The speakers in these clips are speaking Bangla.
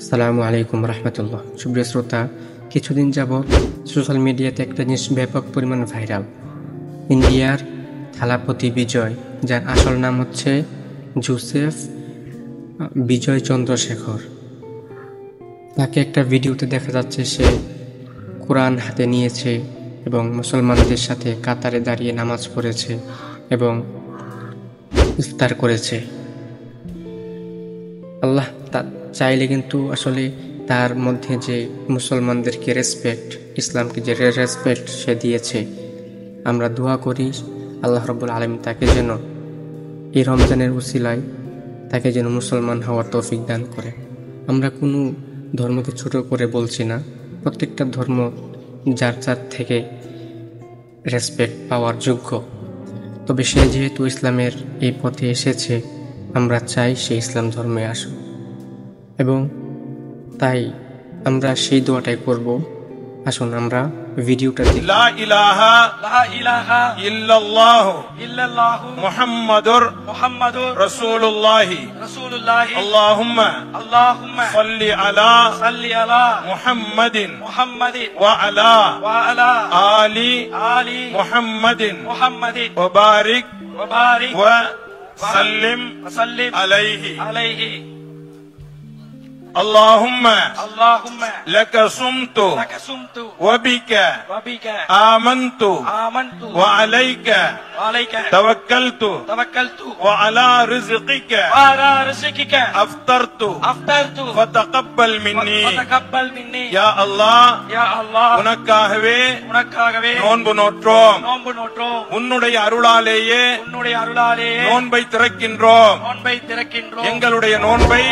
আসসালামু আলাইকুম রহমতুল্লাহ। সুপ্রিয় শ্রোতা, কিছুদিন যাবৎ সোশ্যাল মিডিয়াতে একটা জিনিস ব্যাপক পরিমাণ ভাইরাল। ইন্ডিয়ার থালাপতি বিজয়, যার আসল নাম হচ্ছে জোসেফ বিজয় চন্দ্রশেখর, তাকে একটা ভিডিওতে দেখা যাচ্ছে সে কোরআন হাতে নিয়েছে এবং মুসলমানদের সাথে কাতারে দাঁড়িয়ে নামাজ পড়েছে এবং ইফতার করেছে। আল্লাহ চাইলে কিন্তু আসলে তার মধ্যে যে মুসলমানদেরকে রেসপেক্ট, ইসলামকে যে রেসপেক্ট সে দিয়েছে, আমরা দোয়া করি আল্লাহ রাব্বুল আলামিন তাকে যেন এই রমজানের উসিলায় তাকে যেন মুসলমান হওয়ার তৌফিক দান করে। আমরা কোনো ধর্মকে ছোট করে বলছি না, প্রত্যেকটা ধর্ম যার যার থেকে রেসপেক্ট পাওয়ার যোগ্য। তবে সে যেহেতু ইসলামের এই পথে এসেছে, আমরা চাই সে ইসলাম ধর্মে আসুক এবং তাই আমরা সেই দোয়াটাই করব। আসুন আমরা ভিডিওটা দেখি। লা ইলাহা ইল্লাল্লাহ মুহাম্মাদুর রাসূলুল্লাহ আল্লাহুম্মা সাল্লি আলা মুহাম্মাদিন ওয়া আলা আলি মুহাম্মাদিন ওয়া বারিক ওয়া সাল্লিম আলাইহি اللهم لك صمت وبك آمنت وعليك توكلت وعلى رزقك أفطرت فتقبل مني يا الله உனக்காகவே நோன்பு நோற்றோம், உன்னுடைய அருளாலேயே நோன்பை திறக்கின்றோம், எங்களுடைய நோன்பை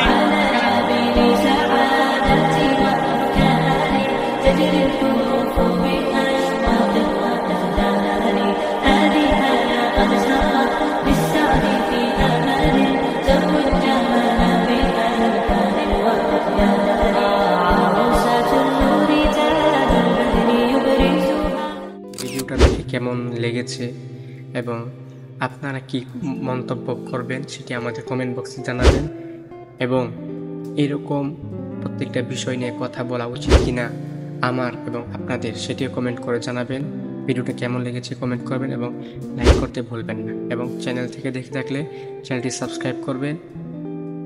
ভিডিওটা দেখে কেমন লেগেছে এবং আপনারা কি মন্তব্য করবেন সেটি আমাদের কমেন্ট বক্সে জানাবেন এবং এরকম প্রত্যেকটা বিষয় নিয়ে কথা বলা উচিত কিনা আমার এবং আপনাদের সেটিও কমেন্ট করে জানাবেন। ভিডিওটা কেমন লেগেছে কমেন্ট করবেন এবং লাইক করতে ভুলবেন না এবং চ্যানেল থেকে দেখে থাকলে চ্যানেলটি সাবস্ক্রাইব করবেন,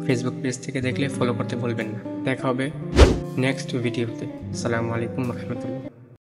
ফেসবুক পেজ থেকে দেখলে ফলো করতে ভুলবেন না। দেখা হবে নেক্সট ভিডিওতে। আসসালামু আলাইকুম রহমতুল্লাহ।